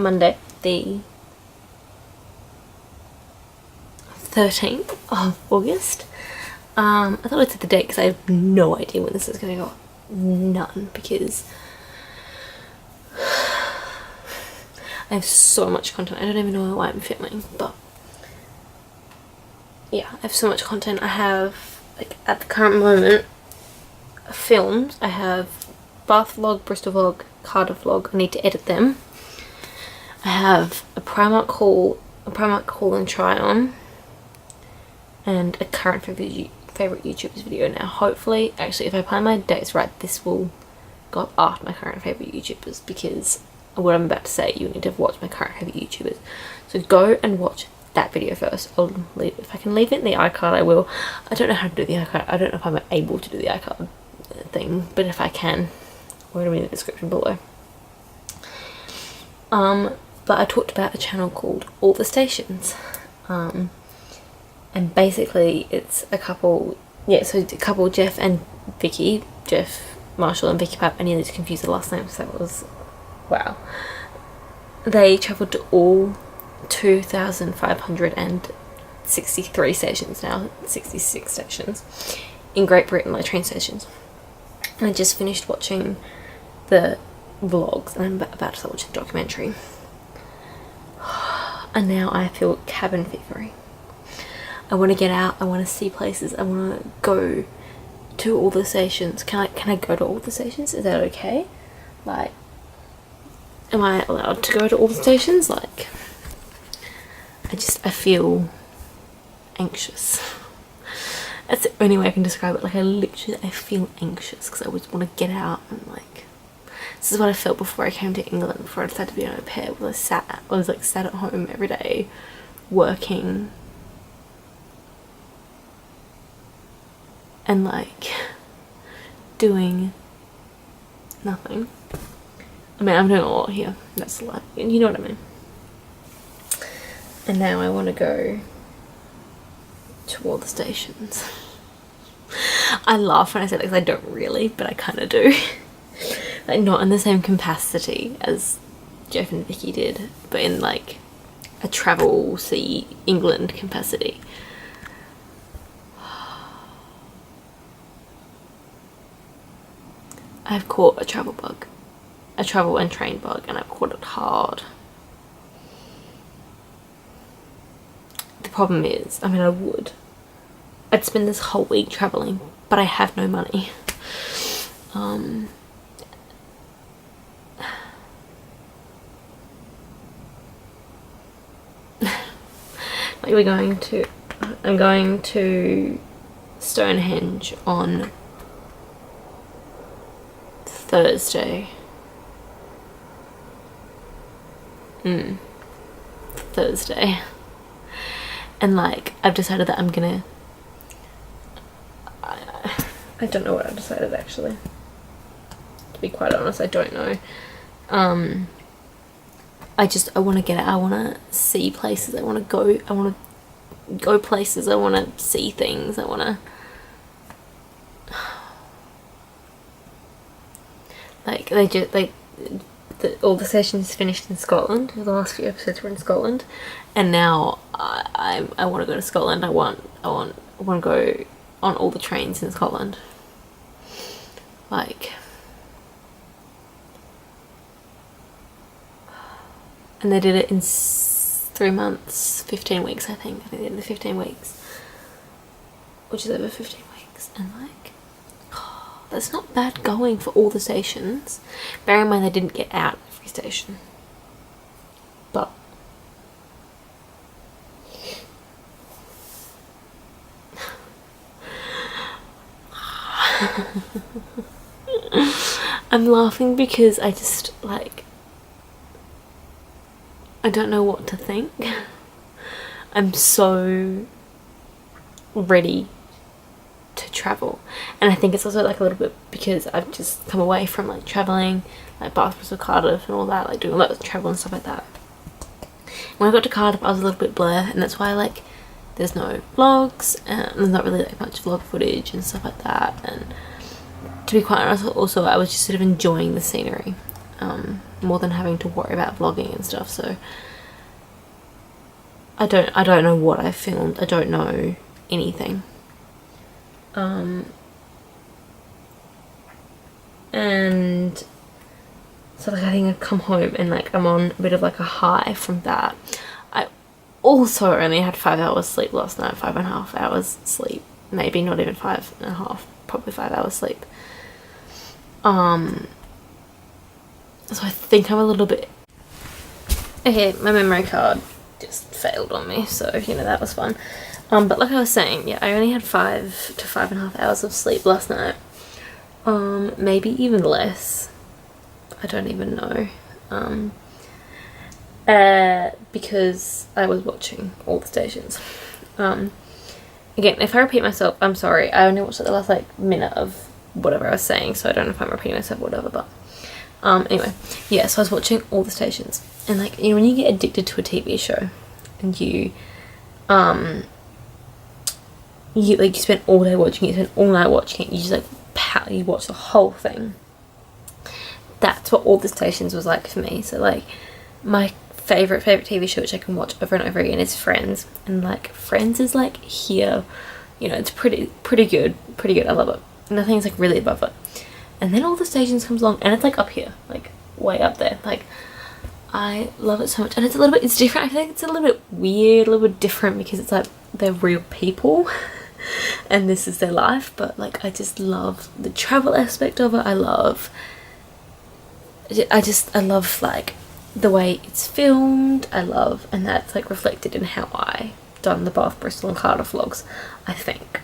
Monday the 13th of August. I thought I'd set the date because I have no idea when this is going to go. None, because I have so much content. I don't even know why I'm filming, but yeah, I have so much content. I have, like, at the current moment, films. I have Bath vlog, Bristol vlog, Cardiff vlog. I need to edit them. I have a Primark haul and try on, and a current favorite YouTubers video. Now hopefully, actually, if I plan my dates right, this will go up after my current favorite YouTubers, because what I'm about to say, you need to watch my current favorite YouTubers. So go and watch that video first. I'll leave, if I can leave it in the iCard, I will. I don't know how to do the iCard. I don't know if I'm able to do the iCard thing, but if I can, we're gonna be in the description below. But I talked about a channel called All the Stations, and basically it's a couple, Jeff and Vicky, Jeff Marshall and Vicky Pap. I nearly confused the last name, so that was, wow. They travelled to all 2,563 stations now, 66 stations in Great Britain, like train stations. And I just finished watching the vlogs, and I'm about to start watching the documentary. And now I feel cabin fevery. I want to get out, I want to see places, I want to go to all the stations. Can I go to all the stations? Is that okay? Like, am I allowed to go to all the stations? Like, I feel anxious. That's the only way I can describe it. Like, I feel anxious because I just want to get out and, like, this is what I felt before I came to England, before I decided to be an au pair. I was sat at home every day working and, like, doing nothing. I mean, I'm doing a lot here, that's a lot, you know what I mean. And now I want to go to all the stations. I laugh when I say that because I don't really, but I kind of do. Like, not in the same capacity as Jeff and Vicky did, but in, like, a travel, see England capacity. I've caught a travel bug. A travel and train bug, and I've caught it hard. The problem is, I mean, I'd spend this whole week travelling, but I have no money. Like, I'm going to Stonehenge on Thursday. Thursday. And, like, I've decided that I'm gonna, I don't know what I've decided, actually. To be quite honest, I don't know. I want to get out, I want to see places, I want to go places, I want to see things, I want to, like, all the sessions finished in Scotland. The last few episodes were in Scotland, and now I want to go to Scotland. I want to go on all the trains in Scotland. Like, and they did it in 3 months, 15 weeks, I think. I think they did it in 15 weeks, which is over 15 weeks, and, like, that's not bad going for all the stations. Bear in mind they didn't get out of every station. But I'm laughing because I just, like, I don't know what to think. I'm so ready to travel, and I think it's also, like, a little bit because I've just come away from, like, traveling, like Bath, Bristol, Cardiff and all that, like doing a lot of travel and stuff like that. When I got to Cardiff, I was a little bit blur, and that's why, like, there's no vlogs and there's not really, like, much vlog footage and stuff like that. And to be quite honest, also I was just sort of enjoying the scenery. more than having to worry about vlogging and stuff. So I don't know what I filmed. I don't know anything. And so like I think I've come home and like I'm on a bit of like a high from that. I also only had 5 hours sleep last night, 5.5 hours sleep, maybe not even 5.5, probably 5 hours sleep. So I think I'm a little bit, okay, my memory card just failed on me, so you know, that was fun. But like I was saying, yeah, I only had 5 to 5.5 hours of sleep last night. Maybe even less. I don't even know. Because I was watching all the stations. Again, if I repeat myself, I'm sorry. I only watched like the last like minute of whatever I was saying, so I don't know if I'm repeating myself or whatever, but anyway, yeah, so I was watching all the stations, and like, you know, when you get addicted to a TV show and you spend all day watching it, you spend all night watching it, you just like you watch the whole thing. That's what all the stations was like for me. So like my favorite TV show, which I can watch over and over again, is Friends, and like Friends is like here, you know, it's pretty good. I love it. Nothing's like really above it. And then all the stations comes along and it's like up here, like way up there. Like I love it so much, and it's a little bit, it's different. I think it's a little bit weird, a little bit different, because it's like they're real people and this is their life. But like I just love the travel aspect of it. I love like the way it's filmed. And that's like reflected in how I done the Bath, Bristol and Cardiff vlogs, I think.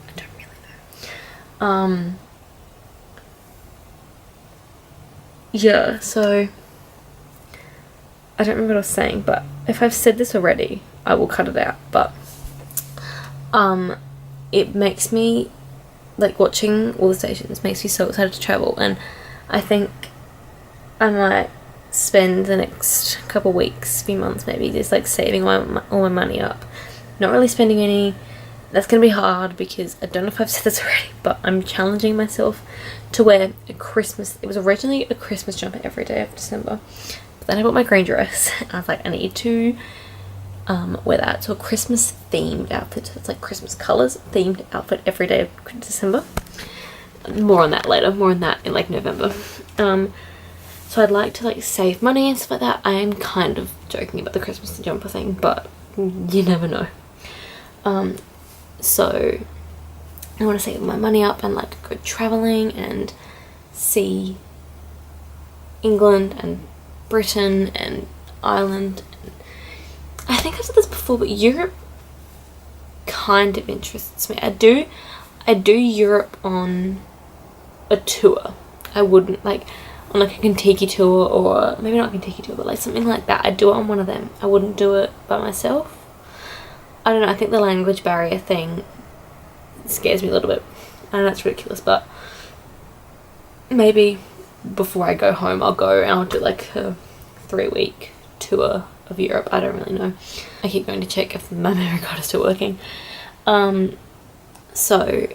I don't really know. Yeah, so I don't remember what I was saying, but if I've said this already, I will cut it out. But it makes me, like, watching all the stations makes me so excited to travel, and I think I might spend the next couple weeks, few months maybe, just like saving all my money up, not really spending any. That's gonna be hard because I don't know if I've said this already, but I'm challenging myself to wear a Christmas, it was originally a Christmas jumper every day of December, but then I bought my green dress and I was like, I need to wear that, so a Christmas themed outfit. It's like Christmas colours themed outfit every day of December. More on that later, more on that in like November. So I'd like to like save money and stuff like that. I am kind of joking about the Christmas jumper thing, but you never know. So I want to save my money up and like go travelling and see England and Britain and Ireland. I think I've said this before, but Europe kind of interests me. I do Europe on a tour. I wouldn't like on like a Kentucky tour, or maybe not a Kentucky tour, but like something like that. I'd do it on one of them. I wouldn't do it by myself. I don't know, I think the language barrier thing scares me a little bit. I know that's ridiculous, but maybe before I go home I'll go and I'll do like a 3-week tour of Europe. I don't really know. I keep going to check if my memory card is still working. So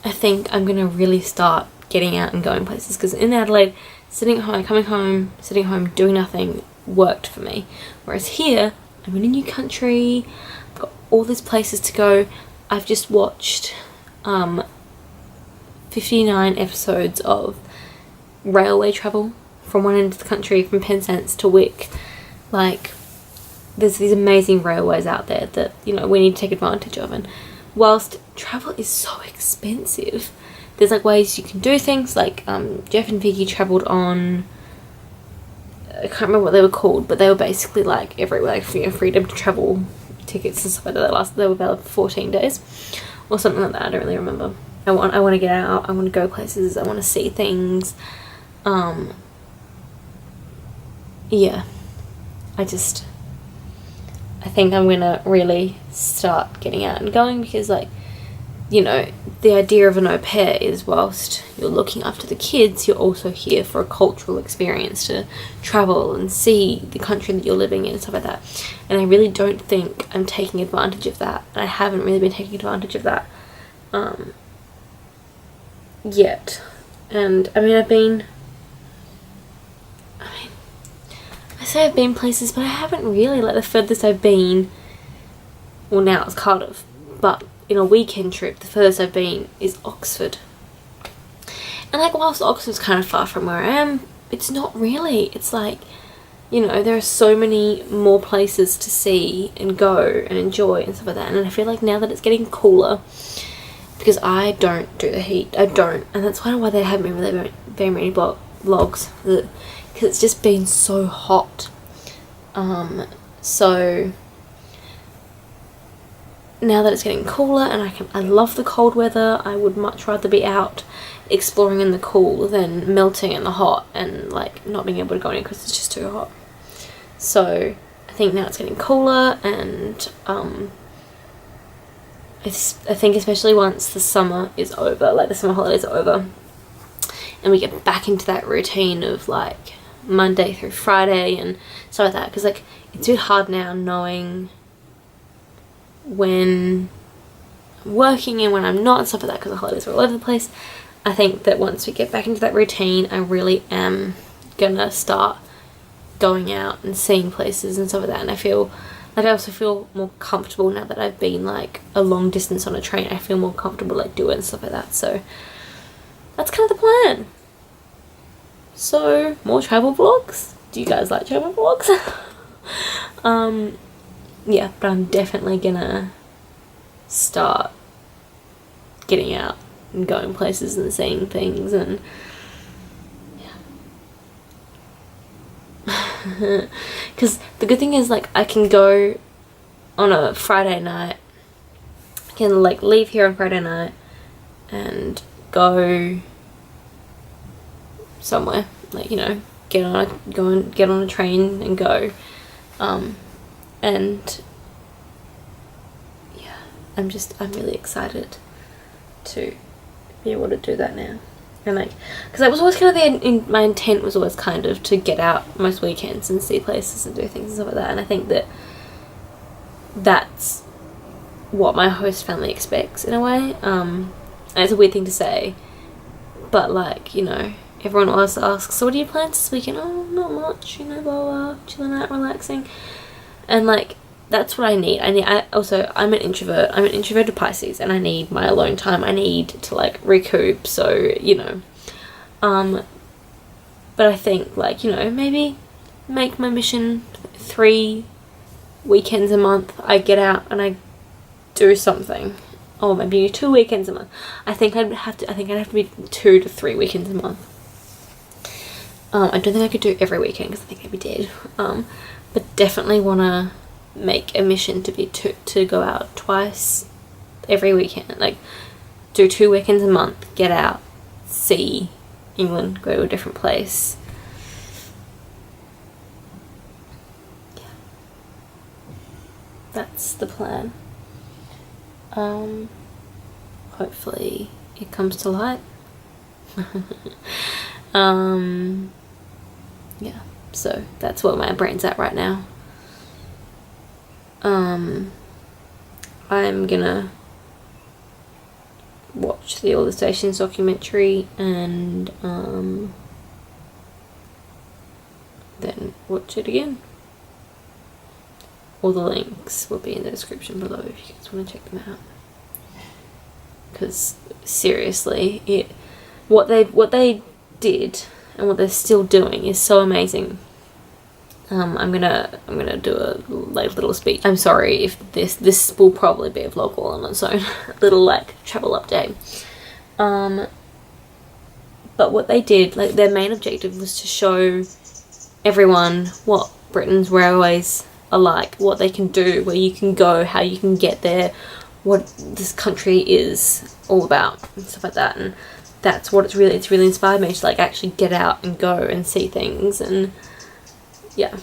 I think I'm gonna really start getting out and going places, because in Adelaide, sitting at home, coming home, sitting at home, doing nothing worked for me. Whereas here, I'm in a new country, I've got all these places to go. I've just watched 59 episodes of railway travel from one end of the country, from Penzance to Wick. Like, there's these amazing railways out there that, you know, we need to take advantage of. And whilst travel is so expensive, there's like ways you can do things. Like Jeff and Vicky travelled on, I can't remember what they were called, but they were basically like everywhere, like, you know, freedom to travel tickets and stuff like that. They were valid for 14 days or something like that. I don't really remember. I want to get out. I want to go places. I want to see things. Yeah, I think I'm gonna really start getting out and going, because, like, you know, the idea of an au pair is, whilst you're looking after the kids, you're also here for a cultural experience, to travel and see the country that you're living in and stuff like that. And I really don't think I'm taking advantage of that, and I haven't really been taking advantage of that yet. And I mean, I've been say I've been places, but I haven't really. Like, the furthest I've been, well, now it's Cardiff, but in a weekend trip, the furthest I've been is Oxford. And like, whilst Oxford's kind of far from where I am, it's not really. It's like, you know, there are so many more places to see and go and enjoy and stuff like that. And I feel like now that it's getting cooler, because I don't do the heat, I don't, and that's kind of why there haven't been really very many vlogs, because it's just been so hot. So now that it's getting cooler and I love the cold weather, I would much rather be out exploring in the cool than melting in the hot and like not being able to go anywhere because it's just too hot. So I think now it's getting cooler, and I think especially once the summer is over, like the summer holidays are over, and we get back into that routine of like Monday through Friday and stuff like that, because like it's a bit hard now knowing when I'm working and when I'm not and stuff like that, because the holidays are all over the place. I think that once we get back into that routine, I really am gonna start going out and seeing places and stuff like that. And I feel like I also feel more comfortable now that I've been like a long distance on a train. I feel more comfortable like doing stuff like that. So that's kind of the plan. So more travel vlogs. Do you guys like travel vlogs? Yeah, but I'm definitely gonna start getting out and going places and seeing things, and yeah. Because the good thing is like I can go on a Friday night, I can like leave here on Friday night and go somewhere, like, you know, get on a train and go, and yeah, I'm really excited to be able to do that now. And like, because that was always kind of my intent was always kind of to get out most weekends and see places and do things and stuff like that. And I think that that's what my host family expects in a way. And it's a weird thing to say, but like, you know, everyone always asks, so what are your plans this weekend? Oh, not much, you know, blah blah, chilling out, relaxing. And like, that's what I need. I'm an introvert. I'm an introverted Pisces, and I need my alone time. I need to like recoup. So, you know, but I think like, you know, maybe make my mission 3 weekends a month. I get out and I do something, or maybe 2 weekends a month. I think I'd have to be 2 to 3 weekends a month. I don't think I could do every weekend because I think I'd be dead. But definitely wanna make a mission to go out twice every weekend, like do 2 weekends a month, get out, see England, go to a different place. Yeah, that's the plan. Hopefully it comes to light. Yeah, so that's where my brain's at right now. I'm gonna watch the All the Stations documentary and then watch it again. All the links will be in the description below if you guys want to check them out. Because seriously, what they did and what they're still doing is so amazing. I'm gonna do a like little speech. I'm sorry if this will probably be a vlog all on its own, little like travel update. But what they did, like their main objective was to show everyone what Britain's railways are like, what they can do, where you can go, how you can get there, what this country is all about and stuff like that. And that's what it's really inspired me to like actually get out and go and see things. And yeah,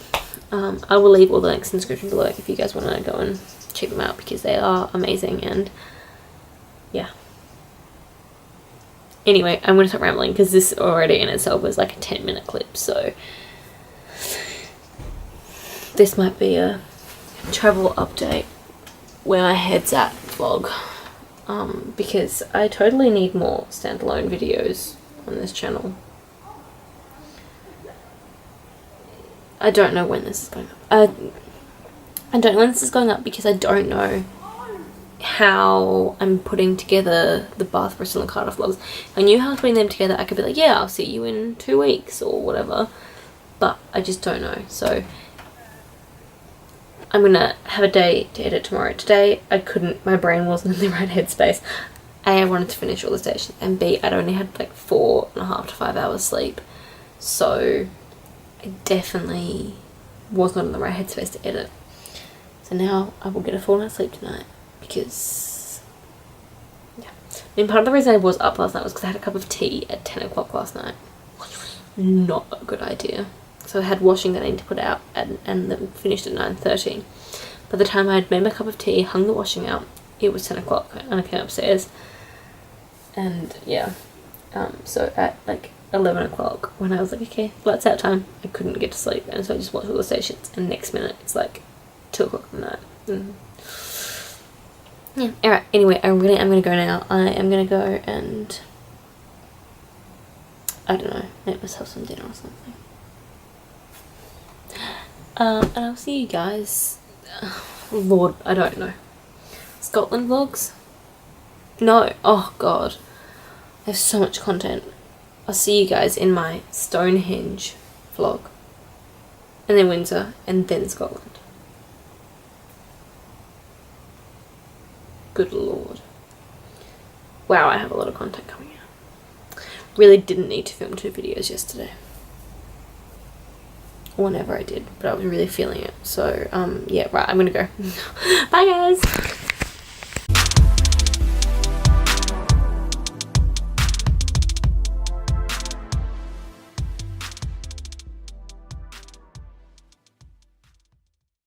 I will leave all the links in the description below if you guys want to go and check them out, because they are amazing. And yeah, anyway, I'm going to stop rambling because this already in itself was like a 10-minute clip, so this might be a travel update where my head's at vlog, because I totally need more standalone videos on this channel. I don't know when this is going up. I don't know when this is going up because I don't know how I'm putting together the Bath, Bristol and Cardiff vlogs. If I knew how I was putting them together, I could be like, yeah, I'll see you in 2 weeks or whatever. But I just don't know. So I'm gonna have a day to edit tomorrow. Today I couldn't, my brain wasn't in the right headspace. A, I wanted to finish all the stations, and B, I'd only had like 4.5 to 5 hours sleep. So I definitely was not in the right headspace to edit. So now I will get a full night's sleep tonight because, yeah. I mean, part of the reason I was up last night was because I had a cup of tea at 10 o'clock last night. Not a good idea. So I had washing that I need to put out and then finished at 9:30. By the time I had made my cup of tea, hung the washing out, it was 10 o'clock and I came upstairs. And yeah, so at like 11 o'clock when I was like, okay, lights out time, I couldn't get to sleep, and so I just watched all the stations, and next minute it's like 2 o'clock in the night. Yeah, alright, anyway, I'm gonna go now. I am gonna go and, I don't know, make myself some dinner or something. And I'll see you guys, Lord, I don't know, Scotland vlogs? No, oh god, I have so much content. I'll see you guys in my Stonehenge vlog, and then Windsor, and then Scotland. Good lord. Wow, I have a lot of content coming out. Really didn't need to film 2 videos yesterday. Whenever I did, but I was really feeling it. So, yeah, right, I'm gonna go. Bye guys!